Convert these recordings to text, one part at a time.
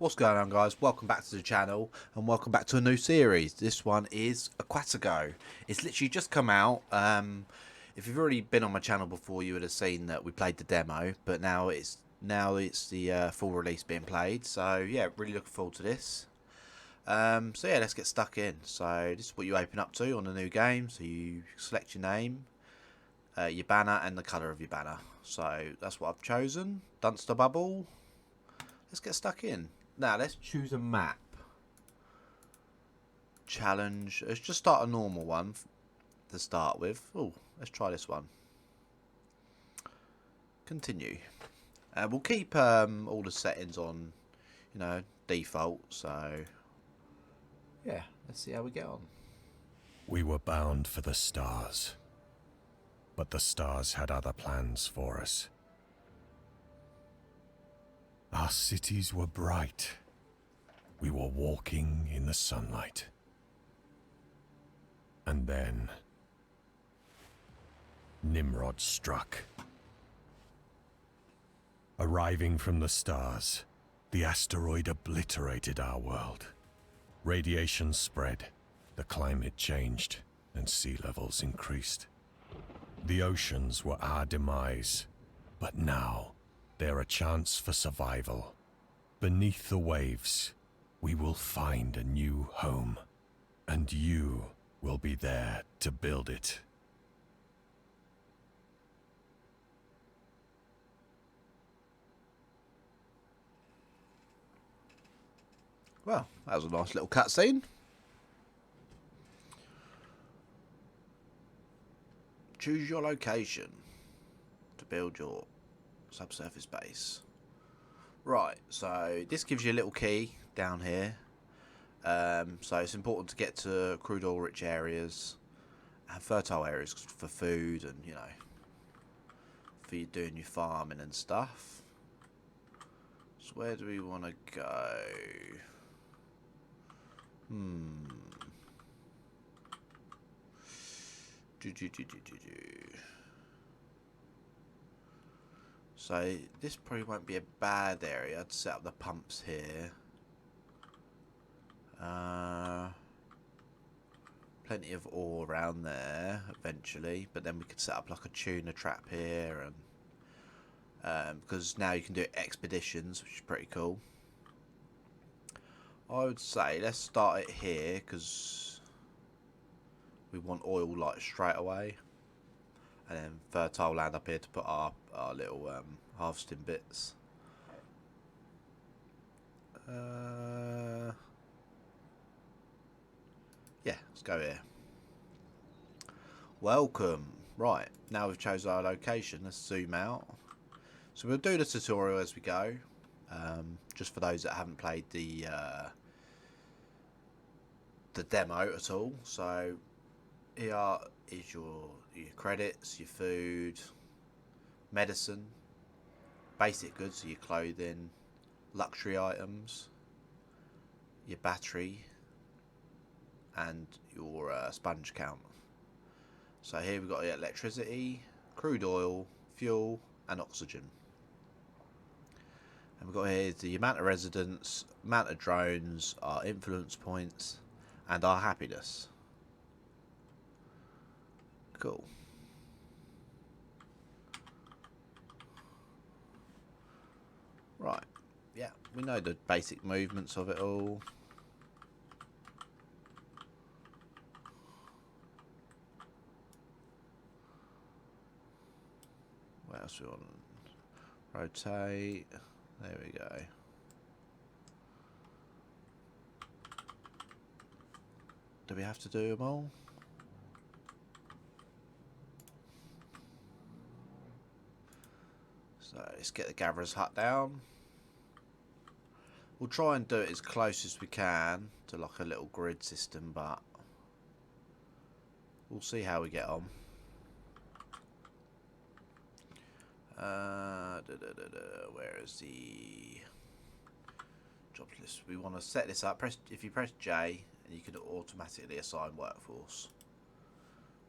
What's going on, guys? Welcome back to the channel and welcome back to a new series. This one is Aquatico. It's literally just come out. If you've already been on my channel before, you would have seen that we played the demo, but now it's the full release being played. So yeah, really looking forward to this. So yeah, let's get stuck in. So this is what you open up to on the new game. So you select your name, your banner, and the colour of your banner. So that's what I've chosen. Dunster bubble. Let's get stuck in. Now let's choose a map. Challenge. Let's just start a normal one to start with. Oh, let's try this one. Continue. We'll keep all the settings on, default. So yeah, let's see how we get on. We were bound for the stars, but the stars had other plans for us. Our cities were bright. We were walking in the sunlight. And then Nimrod struck. Arriving from the stars, the asteroid obliterated our world. Radiation spread, the climate changed, and sea levels increased. The oceans were our demise, but now they're a chance for survival. Beneath the waves, we will find a new home, and you will be there to build it. Well, that was a nice little cutscene. Choose your location to build your subsurface base. Right, so this gives you a little key down here. So it's important to get to crude oil rich areas and fertile areas for food and, for you doing your farming and stuff. So where do we want to go? So this probably won't be a bad area to set up the pumps here. Plenty of ore around there eventually, but then we could set up like a tuna trap here, and because now you can do expeditions, which is pretty cool. I would say let's start it here because we want oil like straight away, and then fertile land up here to put our little harvesting bits. Yeah, let's go here. Welcome. Right, now we've chosen our location. Let's zoom out. So we'll do the tutorial as we go. Just for those that haven't played the demo at all. So here is your credits, your food, medicine, basic goods, so your clothing, luxury items, your battery, and your sponge count. So here we've got electricity, crude oil, fuel, and oxygen. And we've got here the amount of residents, amount of drones, our influence points, and our happiness. Cool. Right. Yeah, we know the basic movements of it all. What else we want? Rotate. There we go. Do we have to do them all? So let's get the gatherer's hut down. We'll try and do it as close as we can to like a little grid system, but we'll see how we get on. Where is the jobs list? We want to set this up. If you press J, and you can automatically assign workforce.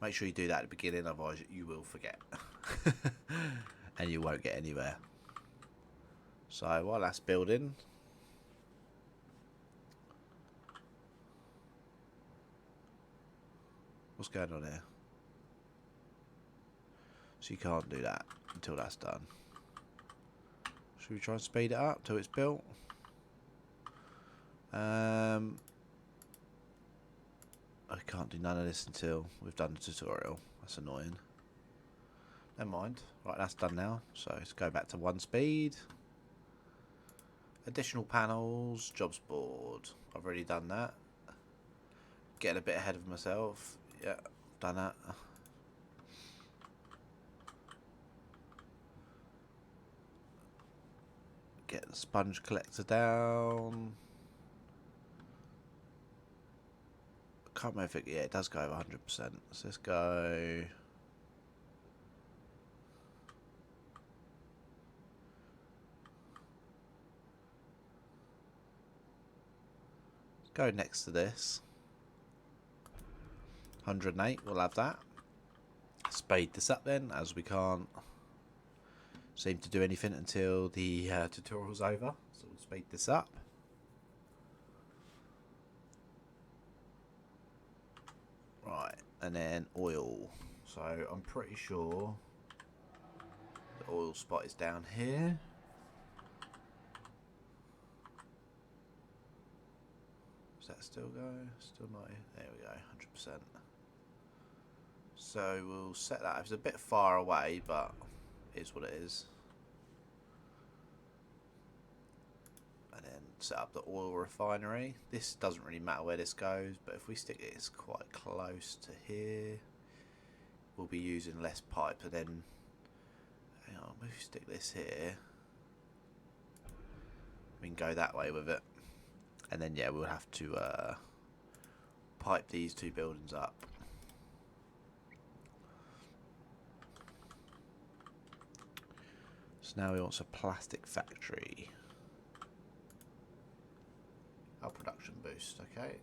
Make sure you do that at the beginning, otherwise you will forget, and you won't get anywhere. So while that's building, What's going on here? So you can't do that until that's done. Should we try and speed it up till it's built? I can't do none of this until we've done the tutorial. That's annoying. Never mind. Right, that's done now. So let's go back to 1 speed. Additional panels, jobs board. I've already done that. Getting a bit ahead of myself. Yeah, done that. Get the sponge collector down. I can't remember if it, yeah, it does go over 100%. So let's go. Go next to this. 108, we'll have that. Speed this up then, as we can't seem to do anything until the tutorial's over. So we'll speed this up. Right, and then oil. So I'm pretty sure the oil spot is down here. Does that still go? Still not. There we go, 100%. So we'll set that. It's a bit far away, but it is what it is. And then set up the oil refinery. This doesn't really matter where this goes, but if we stick it, it's quite close to here. We'll be using less pipe, and then hang on, if we stick this here, we can go that way with it. And then yeah, we'll have to pipe these 2 buildings up. So now we want a plastic factory. Our production boost, okay.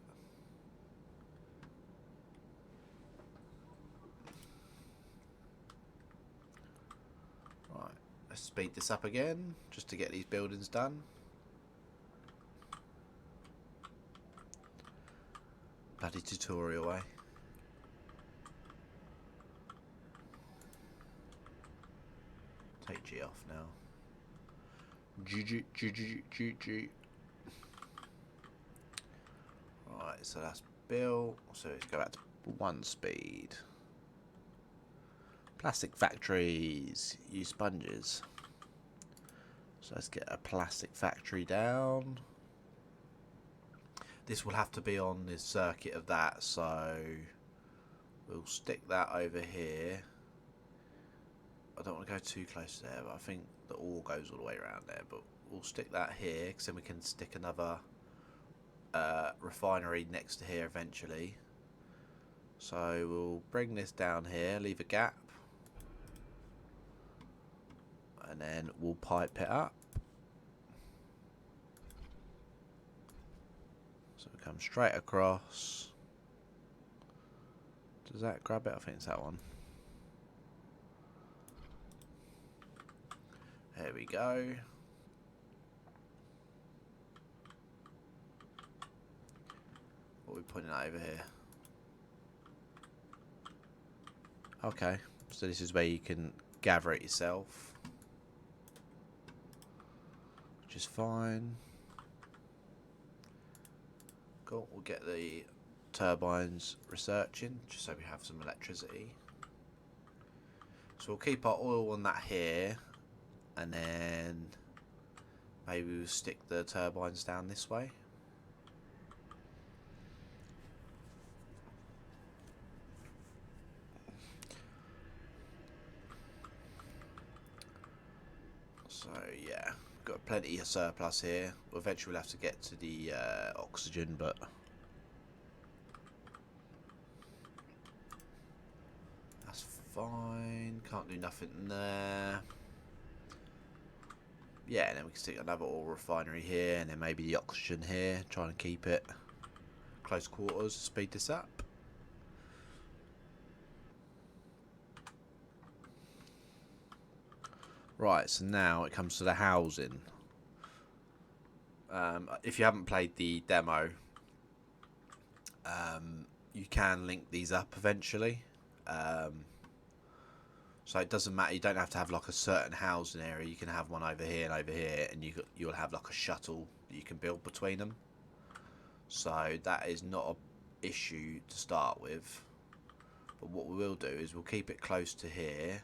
Right, let's speed this up again, just to get these buildings done. Bloody tutorial, eh? Take G off now. G. Right, so that's built. So let's go back to 1 speed. Plastic factories use sponges. So let's get a plastic factory down. This will have to be on the circuit of that, so we'll stick that over here. I don't want to go too close there, but I think the ore goes all the way around there. But we'll stick that here, because then we can stick another refinery next to here eventually. So we'll bring this down here, leave a gap, and then we'll pipe it up. So we come straight across. Does that grab it? I think it's that one. There we go. What are we putting over here? Okay, so this is where you can gather it yourself, which is fine. Cool, we'll get the turbines researching, just so we have some electricity. So we'll keep our oil on that here, and then maybe we'll stick the turbines down this way. So yeah, got plenty of surplus here. Eventually we'll have to get to the oxygen, but that's fine. Can't do nothing there. Yeah, and then we can stick another oil refinery here, and then maybe the oxygen here. Trying to keep it close quarters, speed this up. Right, so now it comes to the housing. If you haven't played the demo, you can link these up eventually. So it doesn't matter. You don't have to have like a certain housing area. You can have one over here and over here, and you'll have like a shuttle that you can build between them. So that is not a issue to start with. But what we will do is we'll keep it close to here.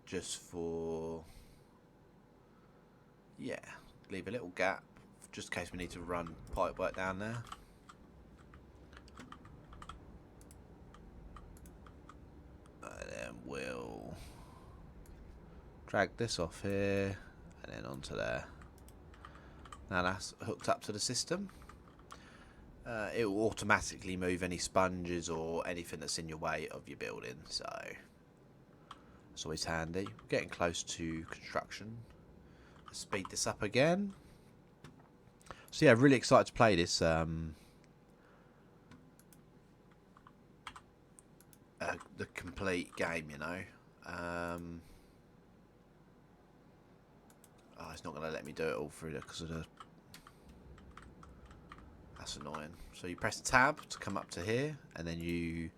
Just for, yeah, leave a little gap just in case we need to run pipe work down there. And then we'll drag this off here and then onto there. Now that's hooked up to the system. It will automatically move any sponges or anything that's in your way of your building, so it's always handy. We're getting close to construction. Let's speed this up again. So yeah, really excited to play this. The complete game, you know. Oh, it's not going to let me do it all through there because of the. That's annoying. So you press tab to come up to here, and then you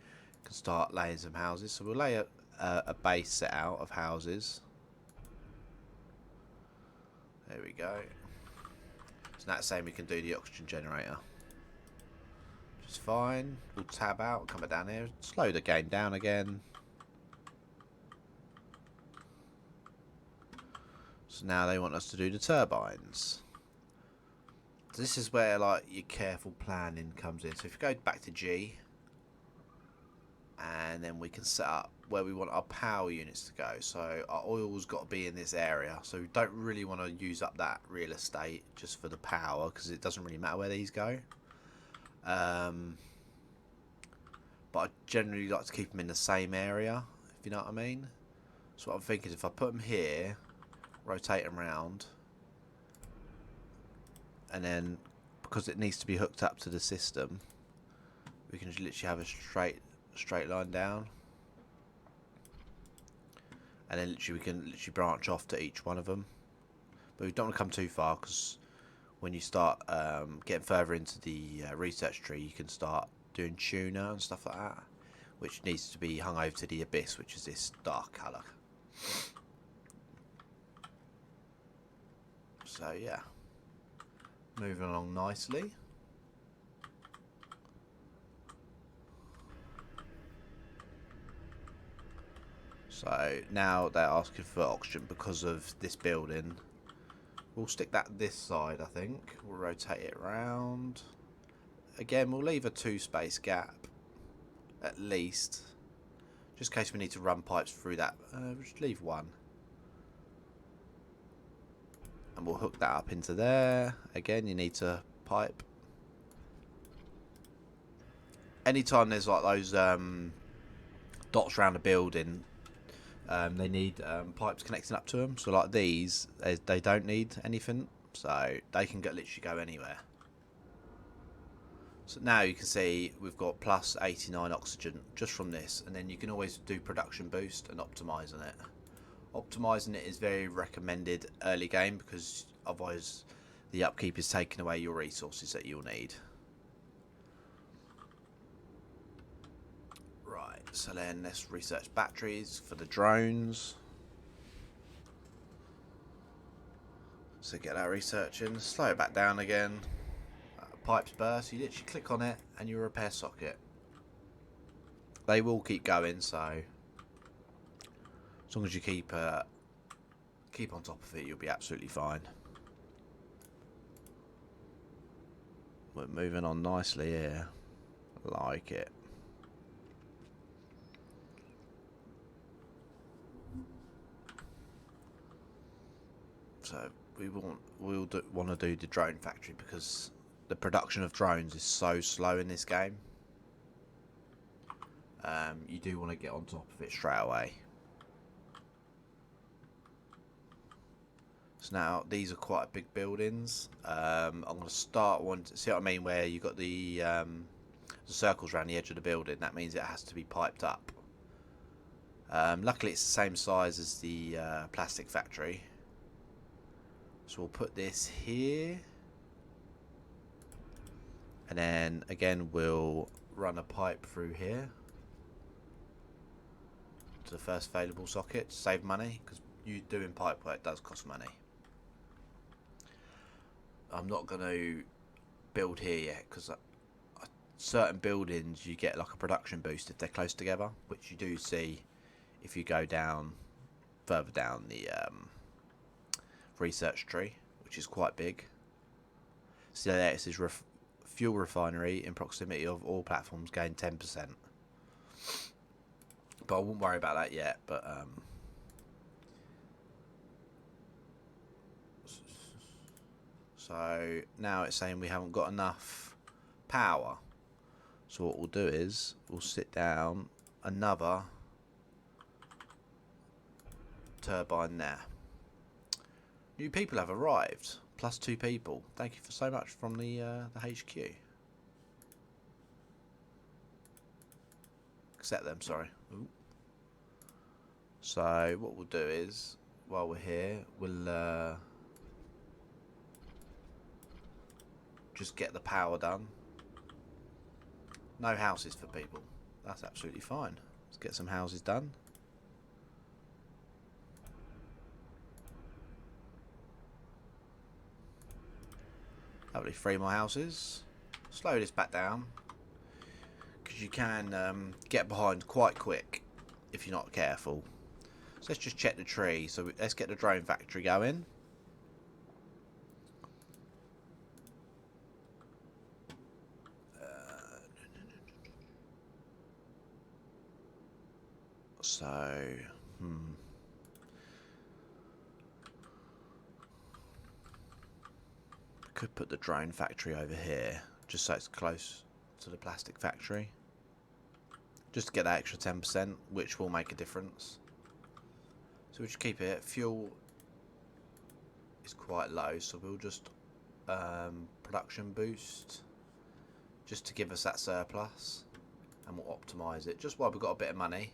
can start laying some houses. So we'll lay a base set out of houses. There we go. So that's saying we can do the oxygen generator. Which is fine. We'll tab out, come down here, slow the game down again. So now they want us to do the turbines. So this is where like your careful planning comes in. So if you go back to G, and then we can set up where we want our power units to go. So our oil's got to be in this area. So we don't really want to use up that real estate just for the power because it doesn't really matter where these go. But I generally like to keep them in the same area, if you know what I mean. So what I'm thinking is if I put them here, rotate them around, and then because it needs to be hooked up to the system, we can just literally have a straight line down, and then literally we can literally branch off to each one of them. But we don't want to come too far because when you start getting further into the research tree, you can start doing tuna and stuff like that, which needs to be hung over to the abyss, which is this dark colour. So yeah, moving along nicely. So now they're asking for oxygen because of this building. We'll stick that this side, I think. We'll rotate it around. Again, we'll leave a 2 space gap, at least. Just in case we need to run pipes through that. We'll just leave 1. And we'll hook that up into there. Again, you need to pipe. Anytime there's like those dots around a building, they need pipes connecting up to them. So like these, they don't need anything, so they can literally go anywhere. So now you can see we've got plus 89 oxygen just from this, and then you can always do production boost and optimising it. Optimising it is very recommended early game because otherwise the upkeep is taking away your resources that you'll need. Right, so then let's research batteries for the drones. So get that research in, slow it back down again. Pipes burst, you literally click on it and you repair socket. They will keep going, so as long as you keep on top of it, you'll be absolutely fine. We're moving on nicely here. Like it. So we'll want to do the drone factory because the production of drones is so slow in this game. You do want to get on top of it straight away. So now these are quite big buildings. I'm going to start one. See what I mean? Where you got the circles around the edge of the building. That means it has to be piped up. Luckily, it's the same size as the plastic factory. So we'll put this here. And then again we'll run a pipe through here to the first available socket to save money, because you doing pipe work does cost money. I'm not going to build here yet, because certain buildings you get like a production boost if they're close together, which you do see if you go down further down the research tree, which is quite big. So there it says fuel refinery in proximity of all platforms gain 10%. But I won't worry about that yet. But so now it's saying we haven't got enough power. So what we'll do is we'll sit down another turbine there. New people have arrived. +2 people. Thank you for so much from the HQ. Accept them, sorry. Ooh. So what we'll do is, while we're here, we'll just get the power done. No houses for people. That's absolutely fine. Let's get some houses done. Lovely, 3 more houses. Slow this back down, because you can get behind quite quick if you're not careful. So let's just check the tree. So let's get the drone factory going. Could put the drone factory over here, just so it's close to the plastic factory, just to get that extra 10%, which will make a difference. So we'll just keep it. Fuel is quite low, so we'll just production boost, just to give us that surplus, and we'll optimise it just while we've got a bit of money.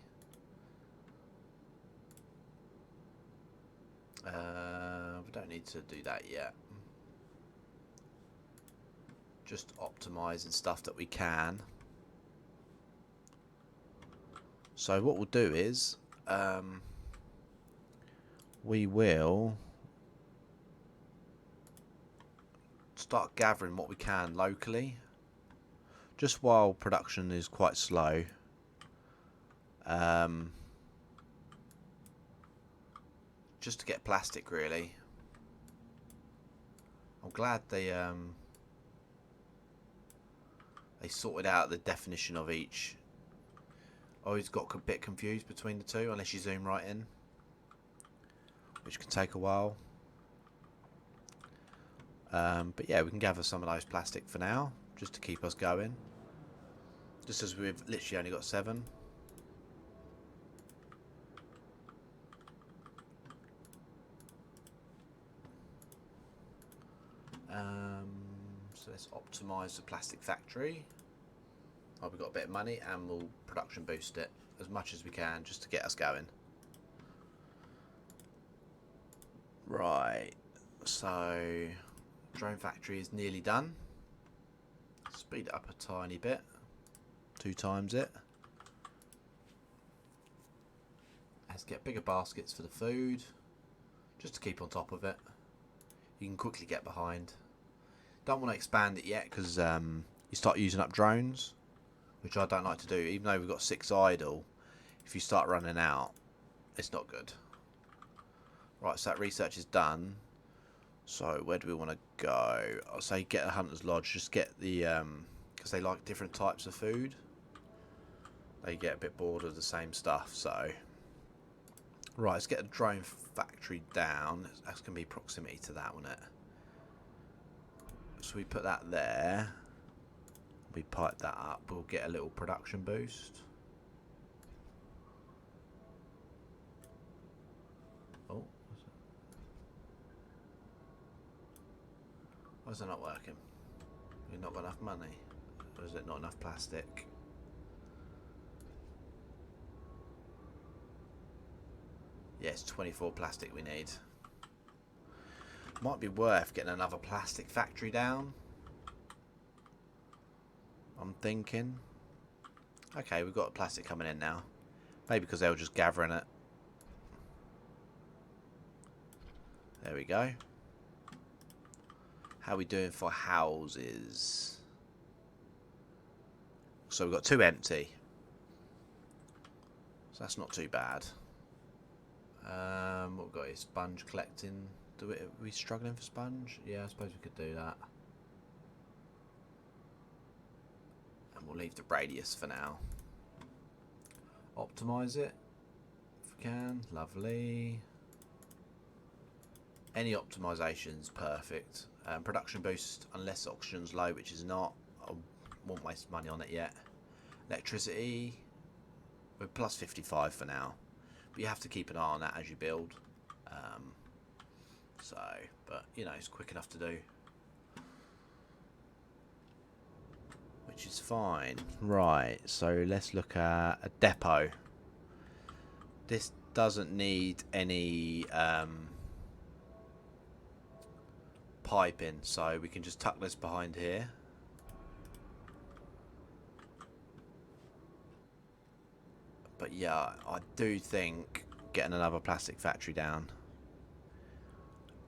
We don't need to do that yet. Just optimising stuff that we can. So what we'll do is we will start gathering what we can locally, just while production is quite slow. Just to get plastic, really. I'm glad they sorted out the definition of each. I always got a bit confused between the two, unless you zoom right in, which can take a while. But yeah, we can gather some of those plastic for now, just to keep us going. Just as we've literally only got 7. So let's optimise the plastic factory. Oh, we've got a bit of money, and we'll production boost it as much as we can, just to get us going. Right, so drone factory is nearly done. Speed it up a tiny bit, 2 times it. Let's get bigger baskets for the food, just to keep on top of it. You can quickly get behind. Don't want to expand it yet, because you start using up drones, which I don't like to do. Even though we've got 6 idle, if you start running out, it's not good. Right, so that research is done. So where do we want to go? I'll say get a hunter's lodge. Just get the because they like different types of food. They get a bit bored of the same stuff. So right, let's get a drone factory down. That's going to be proximity to that, won't it? So we put that there. We pipe that up. We'll get a little production boost. Oh, why is that not working? We've not got enough money. Or is it not enough plastic? Yes, 24 plastic we need. Might be worth getting another plastic factory down. I'm thinking. Okay, we've got plastic coming in now. Maybe because they were just gathering it. There we go. How are we doing for houses? So we've got 2 empty. So that's not too bad. What we've got is sponge collecting. Are we struggling for sponge? Yeah, I suppose we could do that. And we'll leave the radius for now. Optimise it if we can. Lovely. Any optimization's perfect. Production boost unless oxygen's low, which is not. I won't waste money on it yet. Electricity, we're plus 55 for now, but you have to keep an eye on that as you build. But you know, it's quick enough to do, which is fine. Right, so let's look at a depot. This doesn't need any piping, so we can just tuck this behind here. But yeah, I do think getting another plastic factory down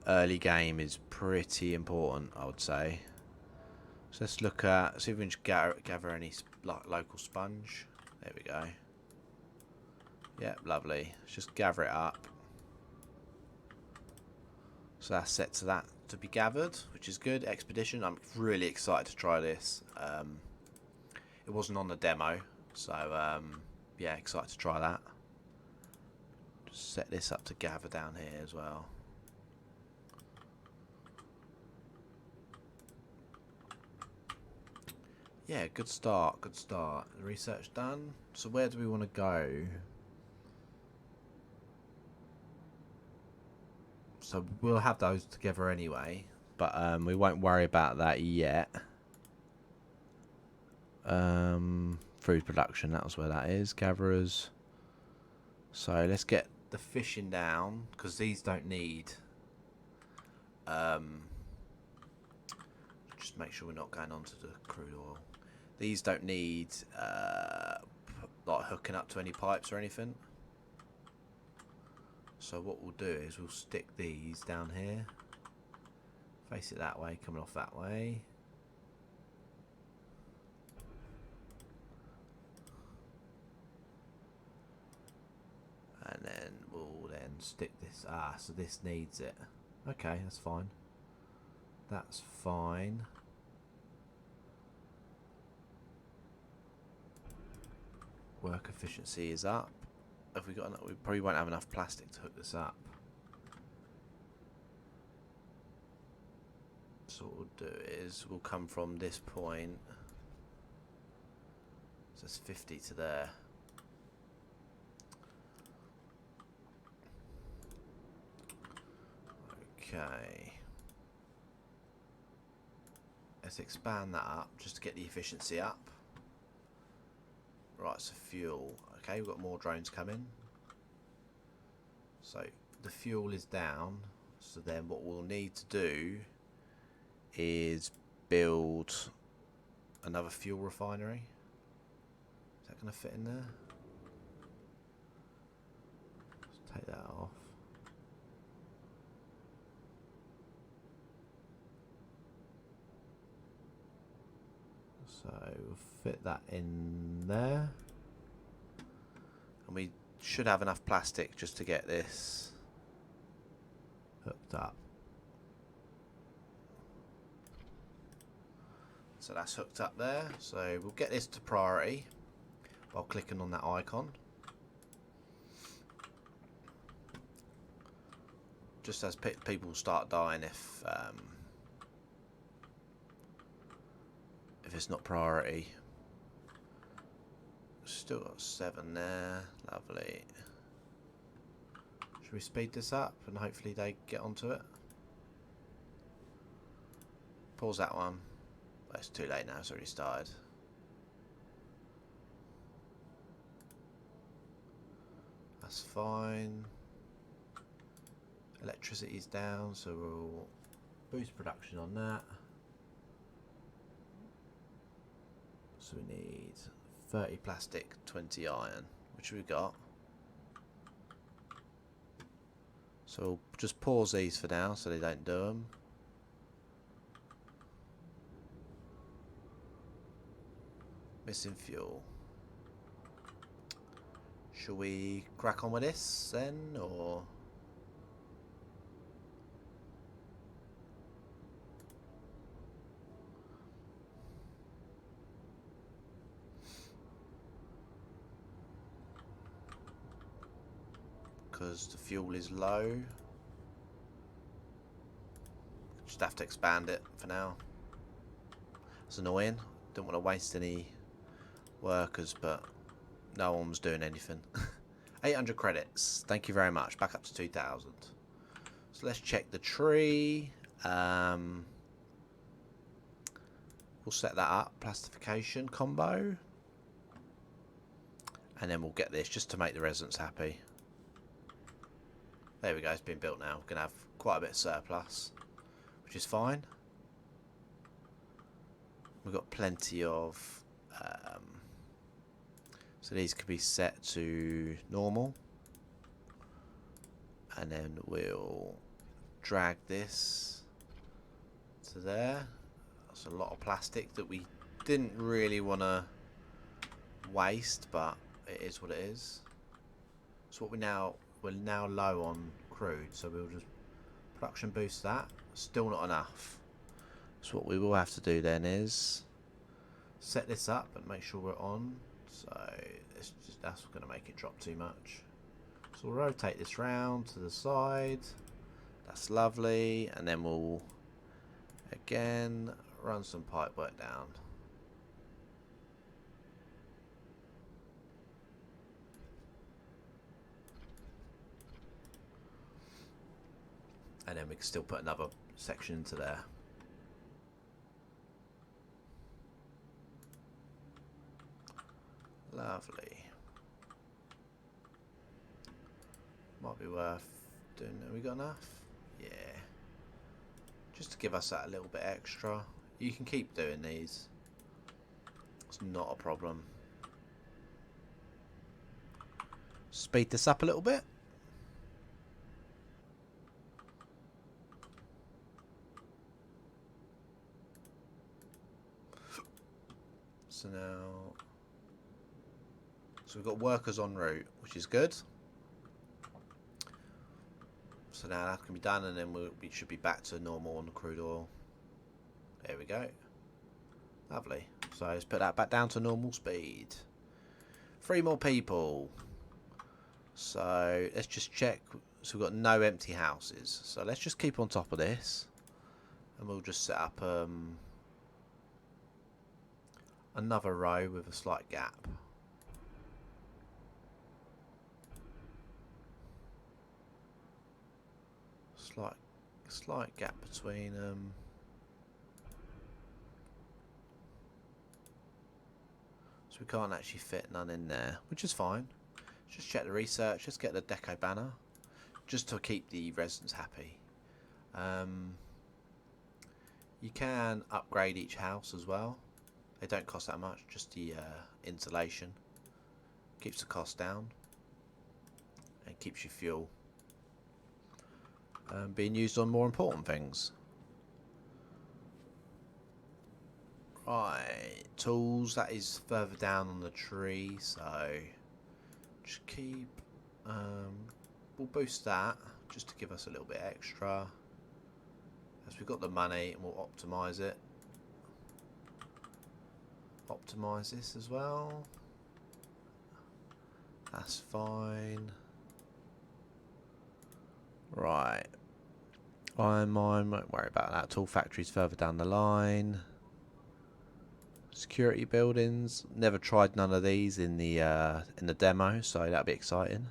early game is pretty important, I would say. So let's look at, see if we can just gather any local sponge. There we go. Yep, lovely. Let's just gather it up. So that's set to that to be gathered, which is good. Expedition, I'm really excited to try this. It wasn't on the demo, so yeah, excited to try that. Just set this up to gather down here as well. Yeah, good start, good start. Research done. So where do we want to go? So we'll have those together anyway, but we won't worry about that yet. Food production, that was where that is. Gatherers. So let's get the fishing down, because these don't need... just make sure we're not going on to the crude oil. These don't need like hooking up to any pipes or anything. So what we'll do is we'll stick these down here. Face it that way, coming off that way. And then we'll then stick this. Ah, so this needs it. Okay, that's fine. That's fine. Work efficiency is up. Have we got enough? We probably won't have enough plastic to hook this up. So what we'll do is we'll come from this point. So it's 50 to there. Okay. Let's expand that up just to get the efficiency up. Right, so fuel. Okay, we've got more drones coming. So the fuel is down. So then what we'll need to do is build another fuel refinery. Is that going to fit in there? Let's take that off. So we'll fit that in there. And we should have enough plastic just to get this hooked up. So that's hooked up there. So we'll get this to priority while clicking on that icon. Just as people start dying if it's not priority. Still got 7 there. Lovely. Should we speed this up and hopefully they get onto it? Pause that one. But it's too late now, it's already started. That's fine. Electricity's down, so we'll boost production on that. So we need 30 plastic, 20 iron, which we got. So we'll just pause these for now so they don't do them. Missing fuel. Shall we crack on with this then, or? Because the fuel is low. Just have to expand it for now. It's annoying. Don't want to waste any workers, but no one was doing anything. 800 credits. Thank you very much. Back up to 2,000. So let's check the tree. We'll set that up. Plastification combo. And then we'll get this just to make the residents happy. There we go. It's been built now. We're going to have quite a bit of surplus, which is fine. We've got plenty of... so these could be set to normal. And then we'll drag this to there. That's a lot of plastic that we didn't really want to waste, but it is what it is. So what we're now low on crude, so we'll just production boost that. Still not enough. So what we will have to do then is set this up and make sure we're on. So that's going to make it drop too much. So we'll rotate this round to the side. That's lovely. And then we'll again run some pipe work down. And then we can still put another section into there. Lovely. Might be worth doing. Have we got enough? Yeah. Just to give us that a little bit extra. You can keep doing these. It's not a problem. Speed this up a little bit. So now, we've got workers en route, which is good. So now that can be done, and then we should be back to normal on the crude oil. There we go. Lovely. So let's put that back down to normal speed. 3 more people. So let's just check. So we've got no empty houses. So let's just keep on top of this, and we'll just set up another row with a slight gap. Slight gap between so we can't actually fit none in there, which is fine. Just check the research. Let's get the deco banner just to keep the residents happy. You can upgrade each house as well. They don't cost that much, just the insulation keeps the cost down and keeps your fuel being used on more important things. Right, tools, that is further down on the tree, so just keep we'll boost that just to give us a little bit extra, as we've got the money, and we'll optimize it. Optimize this as well. That's fine. Right. Iron mine, won't worry about that. Tool factories further down the line. Security buildings. Never tried none of these in the demo, so that'll be exciting.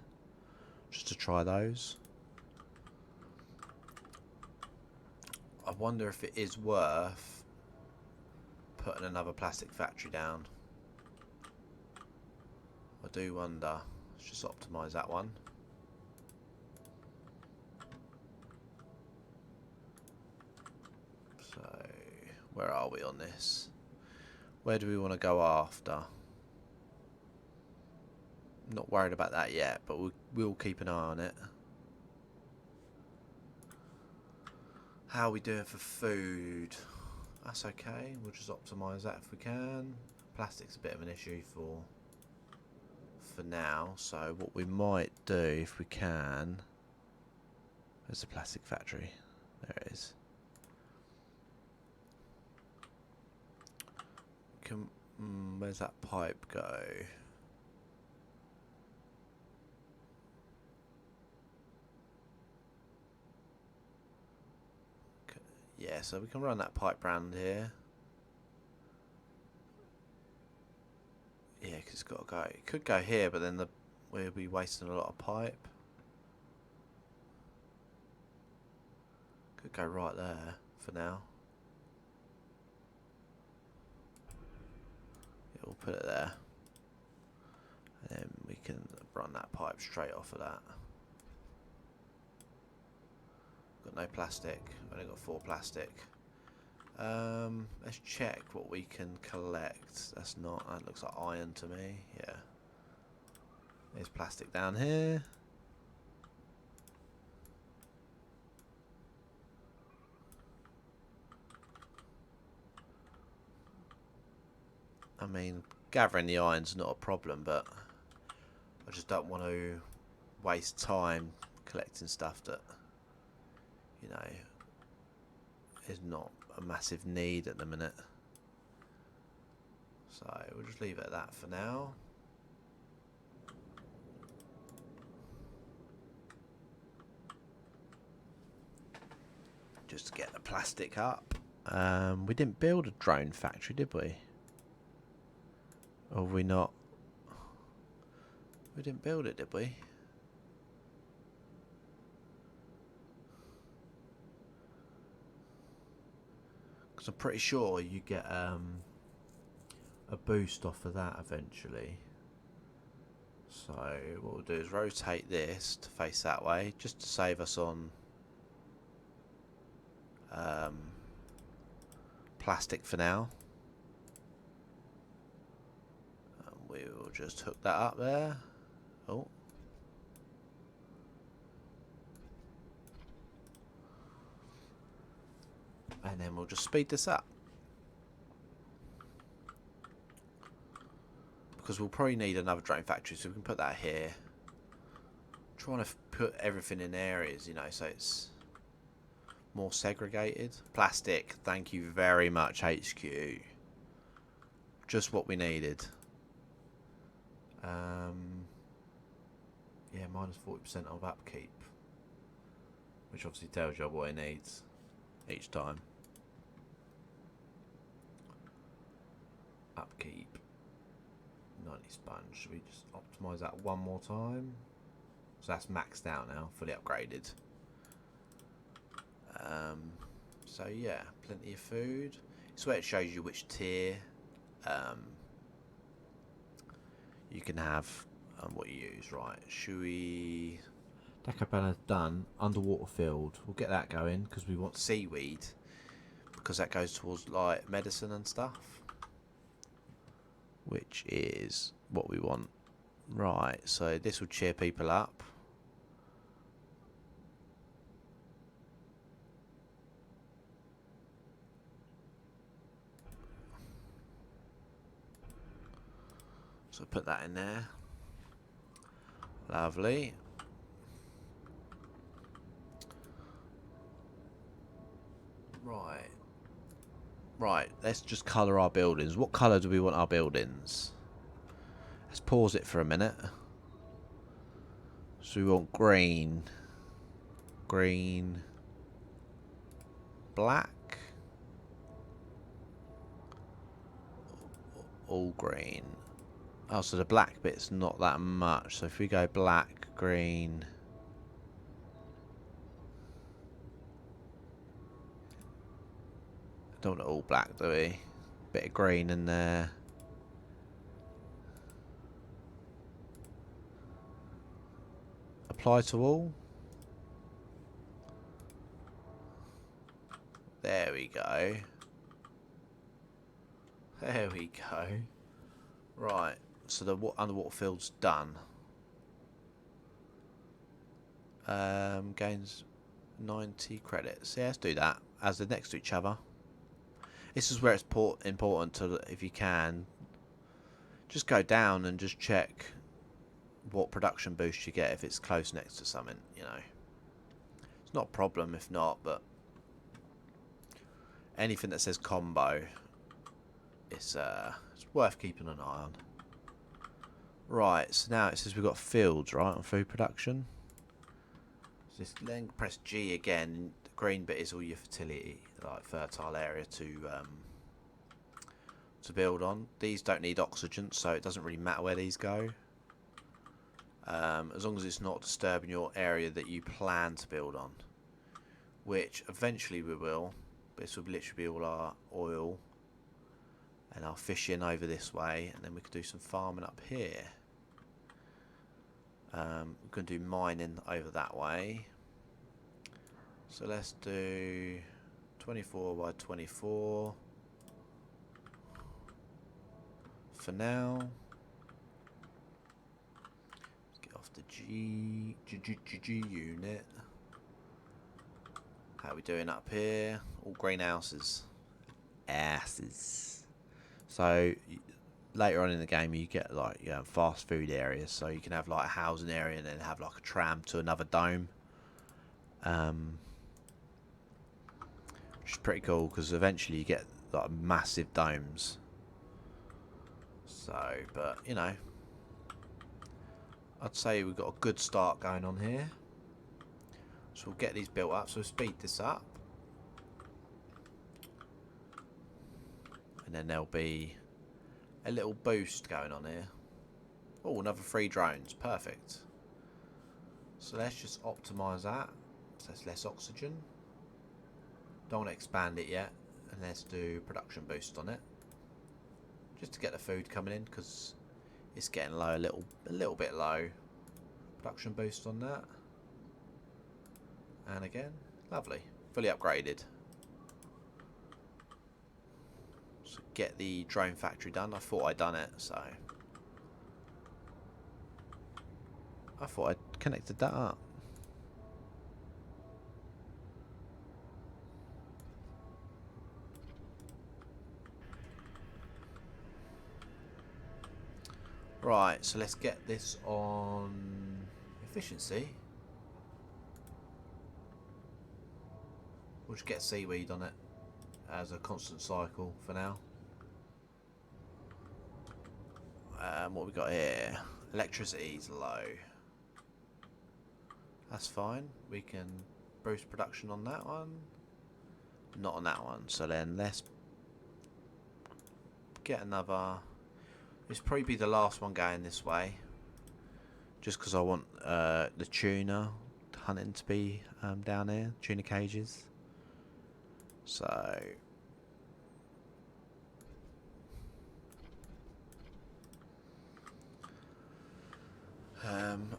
Just to try those. I wonder if it is worth putting another plastic factory down. I do wonder. Let's just optimize that one. Where are we on this? Where do we want to go after? Not worried about that yet, but we'll keep an eye on it. How are we doing for food? That's okay. We'll just optimise that if we can. Plastic's a bit of an issue for now. So what we might do if we can... There's the plastic factory. There it is. Where's that pipe go? Yeah, so we can run that pipe round here. Yeah, because it's got to go. It could go here, but then we'll be wasting a lot of pipe. Could go right there for now. Yeah, we'll put it there. And then we can run that pipe straight off of that. Got no plastic. Only got 4 plastic. Let's check what we can collect. That looks like iron to me. Yeah. There's plastic down here. I mean, gathering the iron's not a problem, but I just don't want to waste time collecting stuff that, you know, is not a massive need at the minute. So we'll just leave it at that for now. Just to get the plastic up. We didn't build a drone factory, did we? Or have we not? We didn't build it, did we? Because I'm pretty sure you get a boost off of that eventually. So what we'll do is rotate this to face that way, just to save us on plastic for now. And we'll just hook that up there. Oh. And then we'll just speed this up. Because we'll probably need another drone factory, so we can put that here. Trying to put everything in areas, you know, so it's more segregated. Plastic, thank you very much, HQ. Just what we needed. Yeah, minus 40% of upkeep. Which obviously tells you what it needs each time. Upkeep. 90 sponge. Should we just optimise that one more time? So that's maxed out now, fully upgraded. So yeah, plenty of food. It's where it shows you which tier you can have and what you use. Right, should we... Decabana's done. Underwater field. We'll get that going because we want seaweed. Because that goes towards like medicine and stuff. Which is what we want. Right, so this will cheer people up. So put that in there. Lovely. Right, let's just colour our buildings. What colour do we want our buildings? Let's pause it for a minute. So we want green. Green. Black. All green. Oh, so the black bit's not that much. So if we go black, green... Don't want it all black, do we? Bit of green in there. Apply to all. There we go. There we go. Right, so the underwater field's done. Gains 90 credits. Yeah, let's do that as they're next to each other. This is where it's important to, if you can, just go down and just check what production boost you get if it's close next to something, you know. It's not a problem if not, but anything that says combo, it's worth keeping an eye on. Right, so now it says we've got fields, right, on food production. So then press G again. The green bit is all your fertility, like fertile area to build on. These don't need oxygen, so it doesn't really matter where these go. As long as it's not disturbing your area that you plan to build on, which eventually we will. This will literally be all our oil and our fishing over this way, and then we could do some farming up here. We're going to do mining over that way. So let's do 24 by 24 for now. Let's get off the G unit. How are we doing up here? All greenhouses. Asses. So later on in the game you get like fast food areas, so you can have like a housing area and then have like a tram to another dome, which is pretty cool because eventually you get like massive domes. So, but you know, I'd say we've got a good start going on here. So we'll get these built up, so we'll speed this up. And then there'll be a little boost going on here. Oh, another 3 drones, perfect. So let's just optimise that. So it's less oxygen. Don't want to expand it yet. And let's do production boost on it. Just to get the food coming in, because it's getting low, a little bit low. Production boost on that. And again, lovely. Fully upgraded. So get the drone factory done. I thought I'd done it, so I thought I'd connected that up. Right, so let's get this on efficiency. We'll just get seaweed on it as a constant cycle for now. What we got here? Electricity's low. That's fine. We can boost production on that one. Not on that one. So then let's get another. This will probably be the last one going this way. Just because I want the tuna hunting to be down here. Tuna cages. So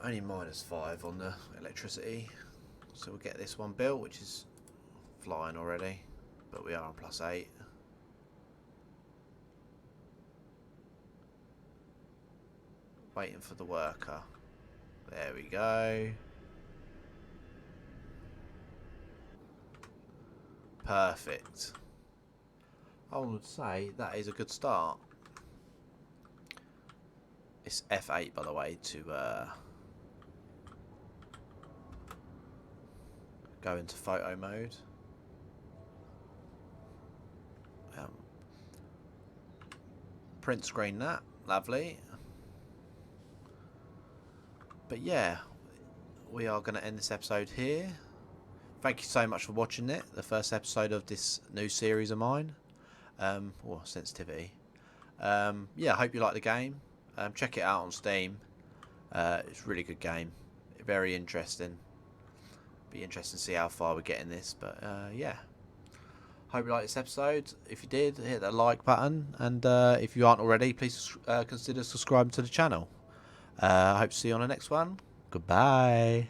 only -5 on the electricity, so we'll get this one built, which is flying already, but we are on +8. Waiting for the worker. There we go. Perfect. I would say that is a good start. It's F8 by the way to go into photo mode. Print screen that, lovely. But yeah, we are going to end this episode here. Thank you so much for watching it, the first episode of this new series of mine. Or sensitivity. Yeah, I hope you like the game. Check it out on Steam. It's a really good game. Very interesting. Be interesting to see how far we get in this. But yeah. Hope you liked this episode. If you did, hit that like button. And if you aren't already, please consider subscribing to the channel. I hope to see you on the next one. Goodbye.